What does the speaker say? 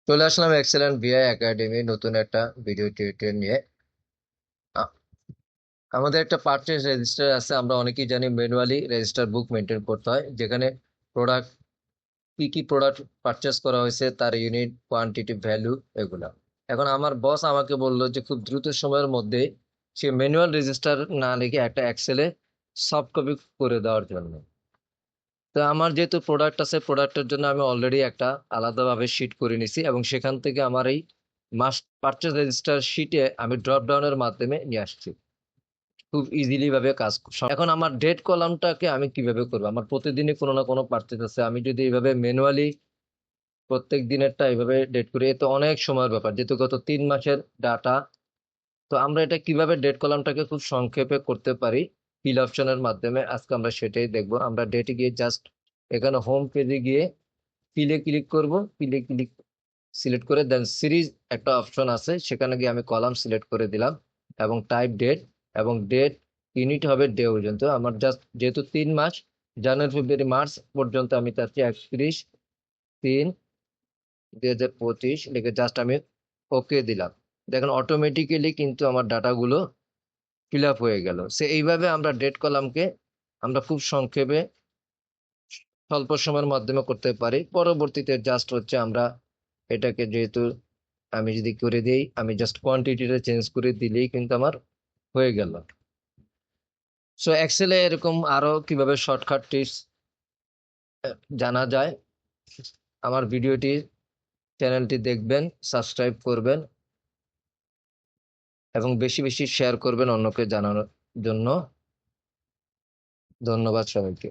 চলে আসলাম excellent Vi academy নতুন একটা ভিডিও টিউটোরিয়াল নিয়ে। আ- আমাদের একটা পারচেজ রেজিস্টার আছে, আমরা অনেকেই জানি ম্যানুয়ালি রেজিস্টার বুক মেনটেন করতে হয়, যেখানে প্রোডাক্ট কি কি প্রোডাক্ট পারচেজ করা হয়েছে, তার ইউনিট, কোয়ান্টিটি, ভ্যালু, এগুলা। এখন আমার বস আমাকে বললো যে খুব দ্রুত সময়ের মধ্যে সে ম্যানুয়াল রেজিস্টার না লিখে একটা এক্সেলে সফট কপি করে দেওয়ার জন্য। তো আমার যেহেতু প্রোডাক্ট আছে, প্রোডাক্টের জন্য আমি অলরেডি একটা আলাদাভাবে শিট করে নিছি এবং সেখান থেকে আমার এই মাস্ট পারচেজ রেজিস্টার শিটে আমি ড্রপ ডাউনের মাধ্যমে নিয়ে আসছি। খুব ইজিলি ভাবে এখন আমার ডেট কলামটাকে আমি কিভাবে করবো? আমার প্রতিদিনই কোনো না কোনো পারচেজ আছে, আমি যদি এইভাবে ম্যানুয়ালি প্রত্যেক দিনেরটা এইভাবে ডেট করি, এ তো অনেক সময়ের ব্যাপার, যেহেতু গত 3 মাসের ডাটা। তো আমরা এটা কিভাবে ডেট কলামটাকে খুব সংক্ষেপে করতে পারি ফিল অপশনের মাধ্যমে, আজকে আমরা সেটাই দেখবো। আমরা ডেটে গিয়ে জাস্ট এখানে হোম পেজে গিয়ে ফিলে ক্লিক করব। ফিলে ক্লিক সিলেক্ট করে দেন সিরিজ একটা অপশন আছে, সেখানে গিয়ে আমি কলাম সিলেক্ট করে দিলাম এবং টাইপ ডেট, এবং ডেট ইউনিট হবে ডে পর্যন্ত। আমার জাস্ট যেহেতু 3 মাস, জানুয়ারি ফেব্রুয়ারি মার্চ পর্যন্ত, আমি চাচ্ছি 31/3/2025 লিখে জাস্ট আমি ওকে দিলাম। দেখেন অটোমেটিক্যালি কিন্তু আমার ডাটাগুলো ফিল আপ হয়ে গেল। সে এইভাবে আমরা ডেট কলামকে আমরা খুব সংক্ষেপে স্বল্প সময়ের মাধ্যমে করতে পারি। পরবর্তীতে জাস্ট হচ্ছে আমরা এটাকে, যেহেতু আমি যদি করে দিই, আমি জাস্ট কোয়ান্টিটিটা চেঞ্জ করে দিলেই কিন্তু আমার হয়ে গেল। সো এক্সেলে এরকম আরো কিভাবে শর্টকাট টিপস জানা যায়, আমার ভিডিওটি, চ্যানেলটি দেখবেন, সাবস্ক্রাইব করবেন এবং বেশি বেশি শেয়ার করবেন অন্যকে জানানোর জন্য। ধন্যবাদ সবাইকে।